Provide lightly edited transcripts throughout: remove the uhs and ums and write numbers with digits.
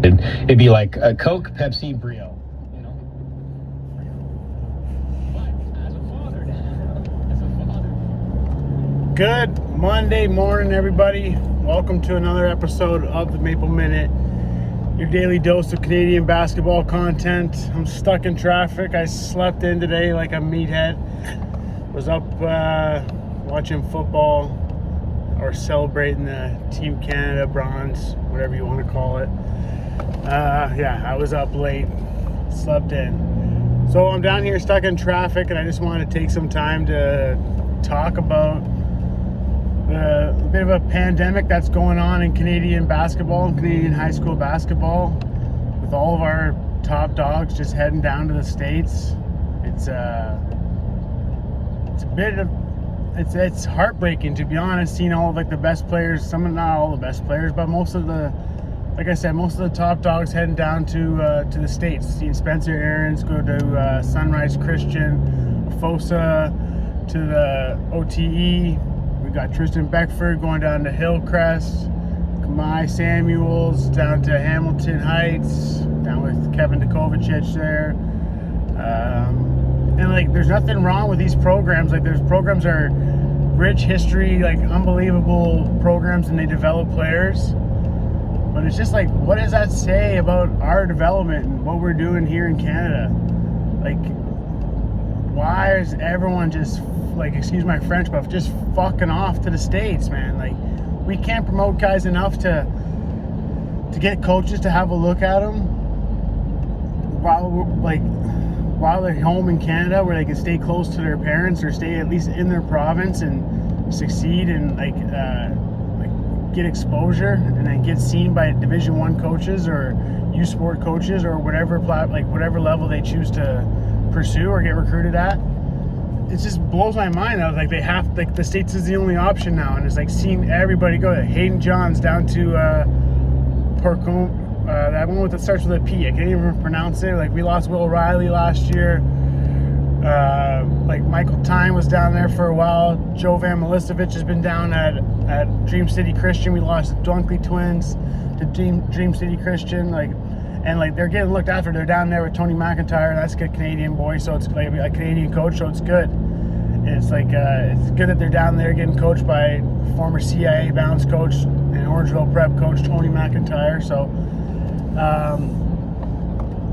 It'd be like a Coke, Pepsi, Brio, you know. But as a father, Good Monday morning, everybody. Welcome to another episode of the Maple Minute, your daily dose of Canadian basketball content. I'm stuck in traffic. I slept in today like a meathead. Was up watching football or celebrating the Team Canada bronze, whatever you want to call it. I was up late, slept in. So I'm down here stuck in traffic, and I just want to take some time to talk about a bit of a pandemic that's going on in Canadian basketball and Canadian high school basketball, with all of our top dogs just heading down to the States. It's heartbreaking, to be honest, seeing all of like the best players, not all the best players, but most of the top dogs heading down to the States. Seeing Spencer Aarons go to Sunrise Christian, Fosa to the OTE. We got Tristan Beckford going down to Hillcrest, Kamai Samuels down to Hamilton Heights, down with Kevin Dukovic there. And like, there's nothing wrong with these programs. Like, there's programs are rich history, like unbelievable programs, and they develop players. But it's just like, what does that say about our development and what we're doing here in Canada? Like, why is everyone just, like, excuse my French, but just fucking off to the States, man? Like, we can't promote guys enough to get coaches to have a look at them while they're home in Canada, where they can stay close to their parents or stay at least in their province and succeed and get exposure and then get seen by Division I coaches or youth sport coaches or whatever level they choose to pursue or get recruited at. It just blows my mind. I was like, the States is the only option now, and it's like seeing everybody go. Hayden Johns down to Porcombe. That one that starts with a P. I can't even pronounce it. Like, we lost Will Riley last year. Like, Michael Tyne was down there for a while. Joe Van Milicevic has been down at Dream City Christian. We lost the Dunkley twins to Dream City Christian. And they're getting looked after. They're down there with Tony McIntyre. That's a good Canadian boy, so it's like a Canadian coach, so it's good. And it's like it's good that they're down there getting coached by former CIA bounce coach and Orangeville Prep coach Tony McIntyre. So,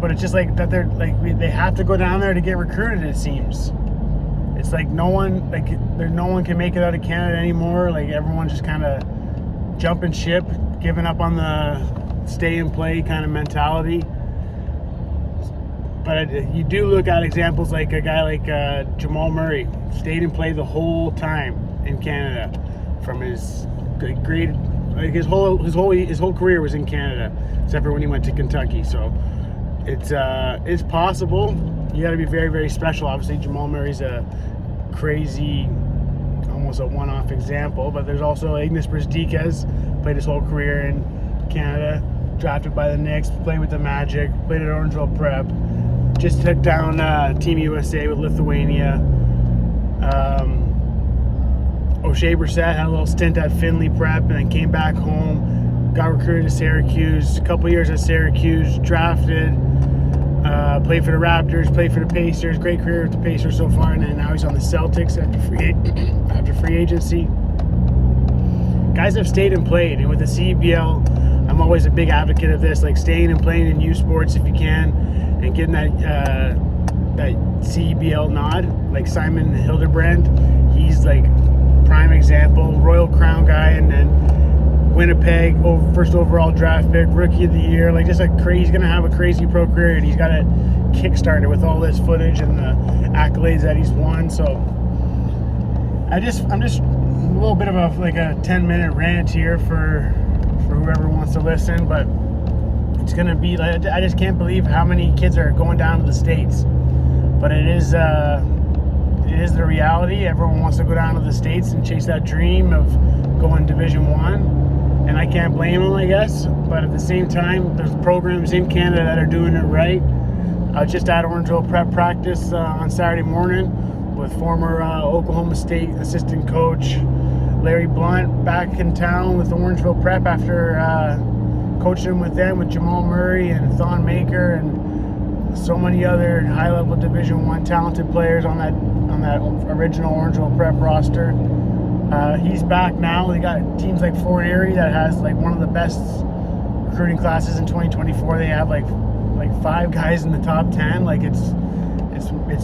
but it's just like that they have to go down there to get recruited. It seems it's like no one can make it out of Canada anymore. Like, everyone's just kind of jumping ship, giving up on the stay and play kind of mentality. But you do look at examples like a guy like Jamal Murray, stayed and played the whole time in Canada from his grade. Like, his whole career was in Canada, except for when he went to Kentucky. So it's possible. You got to be very, very special. Obviously, Jamal Murray's a crazy, almost a one-off example. But there's also Ignas Brazdeikis, played his whole career in Canada, drafted by the Knicks, played with the Magic, played at Orangeville Prep, just took down Team USA with Lithuania. O'Shea Brissett had a little stint at Findlay Prep and then came back home, got recruited to Syracuse, a couple years at Syracuse, drafted, played for the Raptors, played for the Pacers, great career with the Pacers so far, and then now he's on the Celtics after free agency. Guys have stayed and played, and with the CBL, I'm always a big advocate of this, like staying and playing in youth sports if you can, and getting that CBL nod. Like Simon Hildebrand, he's like prime example, Royal Crown guy, and then Winnipeg first overall draft pick, rookie of the year. Like, just he's gonna have a crazy pro career, and he's got it kickstarted with all this footage and the accolades that he's won. So I'm just a little bit of a 10-minute rant here for whoever wants to listen, but it's gonna be like, I just can't believe how many kids are going down to the States. But it is the reality. Everyone wants to go down to the States and chase that dream of going Division I, and I can't blame them, I guess. But at the same time, there's programs in Canada that are doing it right. I was just at Orangeville Prep practice on Saturday morning with former Oklahoma State assistant coach Larry Blunt back in town with Orangeville Prep after coaching with them, with Jamal Murray and Thon Maker and so many other high-level Division I talented players on that original Orangeville Prep roster. He's back now. They got teams like Fort Erie that has like one of the best recruiting classes in 2024. They have like 5 guys in the top 10. Like it's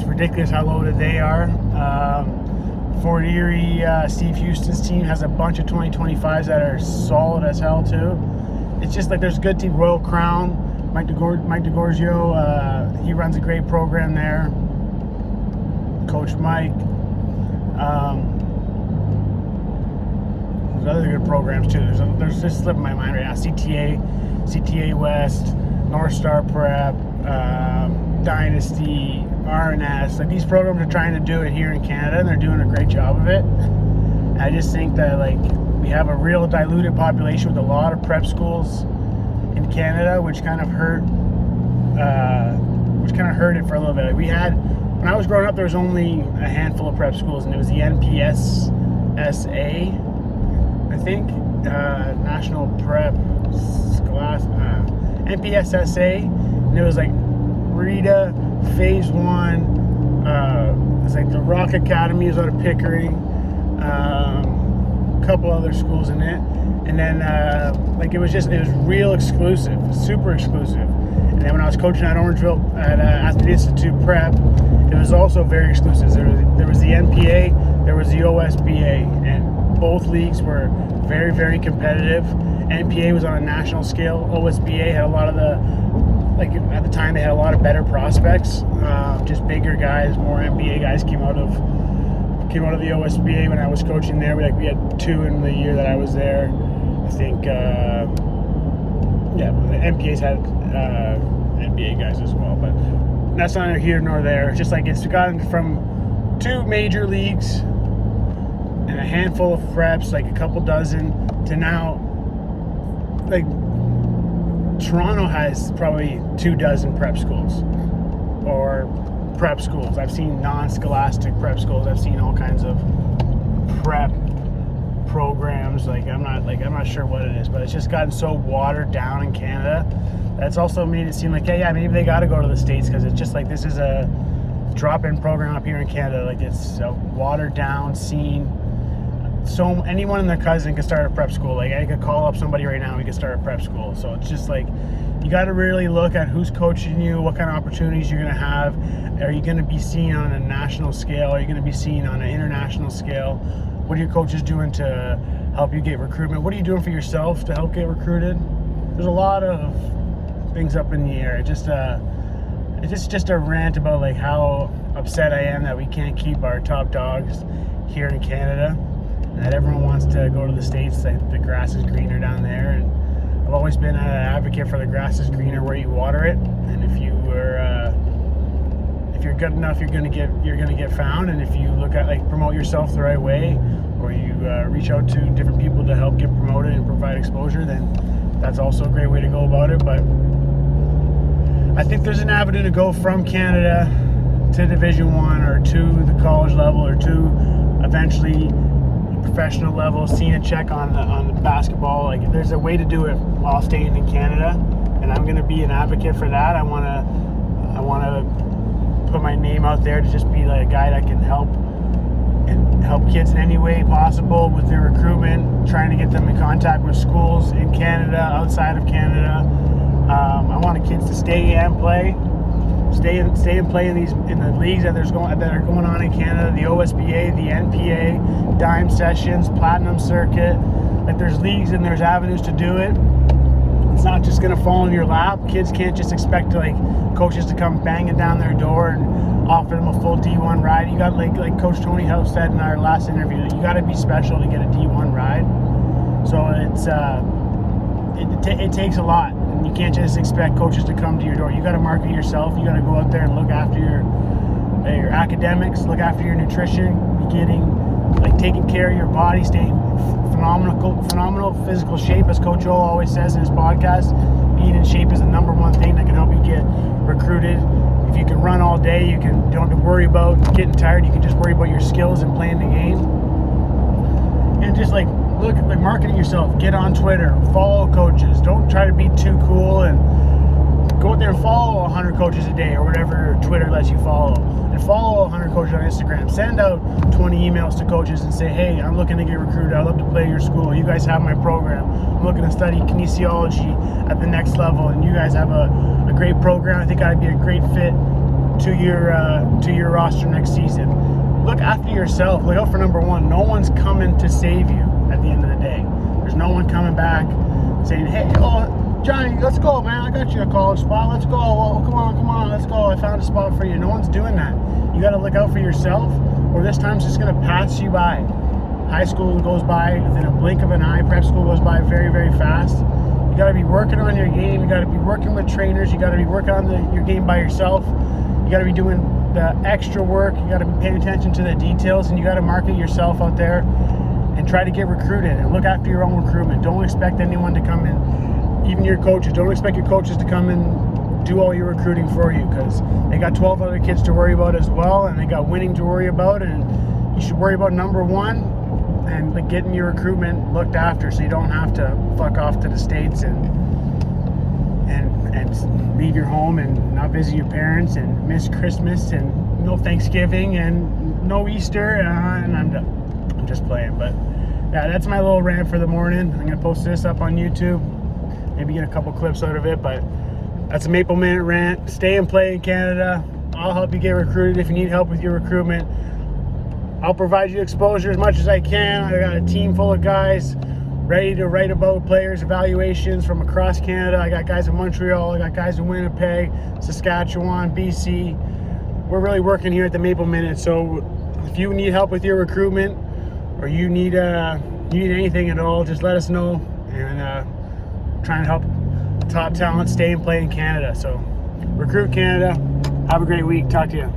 ridiculous how loaded they are. Fort Erie, Steve Houston's team has a bunch of 2025s that are solid as hell too. It's just like there's good teams. Royal Crown, Mike DeGorgio, he runs a great program there. Coach Mike. There's other good programs too. There's just slipping my mind right now. CTA West, North Star Prep, Dynasty, RNS. Like these programs are trying to do it here in Canada, and they're doing a great job of it. And I just think that like we have a real diluted population with a lot of prep schools in Canada, which kind of hurt it for a little bit. Like we had, when I was growing up, there was only a handful of prep schools, and it was the NPSSA, I think, National Prep Class, NPSSA, and it was like Rita, Phase 1, it's like the Rock Academy is out of Pickering, a couple other schools in it, and then like it was real exclusive, super exclusive. And then when I was coaching at Orangeville at the Institute Prep, it was also very exclusive. There was the NPA, there was the OSBA, and both leagues were very, very competitive. NPA was on a national scale. OSBA had a lot of at the time they had a lot of better prospects, just bigger guys. More NBA guys came out of the OSBA when I was coaching there. We had 2 in the year that I was there. I think the NPA's had NBA guys as well, but that's neither here nor there. It's just like it's gotten from 2 major leagues and a handful of preps, like a couple dozen, to now like Toronto has probably 2 dozen prep schools or prep schools. I've seen non-scholastic prep schools. I've seen all kinds of prep programs. I'm not sure what it is, but it's just gotten so watered down in Canada. That's also made it seem like, yeah, maybe they got to go to the States, because it's just like this is a drop-in program up here in Canada. Like it's a watered down scene. So anyone and their cousin could start a prep school. Like I could call up somebody right now and we could start a prep school. So it's just like you got to really look at who's coaching you, what kind of opportunities you're going to have. Are you going to be seen on a national scale? Are you going to be seen on an international scale? What are your coaches doing to help you get recruitment? What are you doing for yourself to help get recruited? There's a lot of things up in the air. It's just a rant about like how upset I am that we can't keep our top dogs here in Canada, and that everyone wants to go to the States. Like the grass is greener down there, and I've always been an advocate for the grass is greener where you water it. And if you're good enough, you're gonna get found. And if you look at like promote yourself the right way, or you reach out to different people to help get promoted and provide exposure, then that's also a great way to go about it. But I think there's an avenue to go from Canada to Division I, or to the college level, or to eventually professional level, seeing a check on the basketball. Like there's a way to do it while staying in Canada, and I'm going to be an advocate for that. I want to put my name out there to just be like a guy that can help kids in any way possible with their recruitment, trying to get them in contact with schools in Canada, outside of Canada. I want the kids to stay and play in the leagues that are going on in Canada, the OSBA, the NPA, dime sessions, platinum circuit. Like there's leagues and there's avenues to do it. It's not just gonna fall in your lap. Kids can't just expect coaches to come banging down their door and offer them a full D1 ride. You got like Coach Tony House said in our last interview, that you got to be special to get a D1 ride. So it takes a lot. You can't just expect coaches to come to your door. You got to market yourself. You got to go out there and look after your academics, look after your nutrition, taking care of your body, staying phenomenal physical shape, as Coach O always says in his podcast. Being in shape is the #1 thing that can help you get recruited. If you can run all day, you don't have to worry about getting tired. You can just worry about your skills and playing the game. And just like look at marketing yourself. Get on Twitter, follow coaches. Don't try to be too cool and go out there and follow 100 coaches a day or whatever Twitter lets you follow. And follow 100 coaches on Instagram. Send out 20 emails to coaches and say, hey, I'm looking to get recruited. I'd love to play at your school. You guys have my program. I'm looking to study kinesiology at the next level, and you guys have a great program. I think I'd be a great fit to your roster next season. Look after yourself. Look out for number one. No one's coming to save you at the end of the day. There's no one coming back saying, hey, Johnny, let's go, man. I got you a college spot. Let's go. Oh, come on, let's go. I found a spot for you. No one's doing that. You got to look out for yourself, or this time's just going to pass you by. High school goes by within a blink of an eye. Prep school goes by very, very fast. You got to be working on your game. You got to be working with trainers. You got to be working on your game by yourself. You got to be doing the extra work. You got to be paying attention to the details, and you got to market yourself out there and try to get recruited and look after your own recruitment. Don't expect anyone to come in, even your coaches. Don't expect your coaches to come and do all your recruiting for you, because they got 12 other kids to worry about as well, and they got winning to worry about, and you should worry about number one and getting your recruitment looked after, so you don't have to fuck off to the States and leave your home and not visit your parents and miss Christmas and no Thanksgiving and no Easter, and I'm just playing. But yeah, that's my little rant for the morning. I'm gonna post this up on YouTube, maybe get a couple clips out of it, but that's a Maple Minute rant. Stay and play in Canada. I'll help you get recruited if you need help with your recruitment. I'll provide you exposure as much as I can. I got a team full of guys ready to write about players' evaluations from across Canada. I got guys in Montreal. I got guys in Winnipeg, Saskatchewan, BC. We're really working here at the Maple Minute. So if you need help with your recruitment, or you need anything at all, just let us know, and try and help top talent stay and play in Canada. So recruit Canada. Have a great week. Talk to you.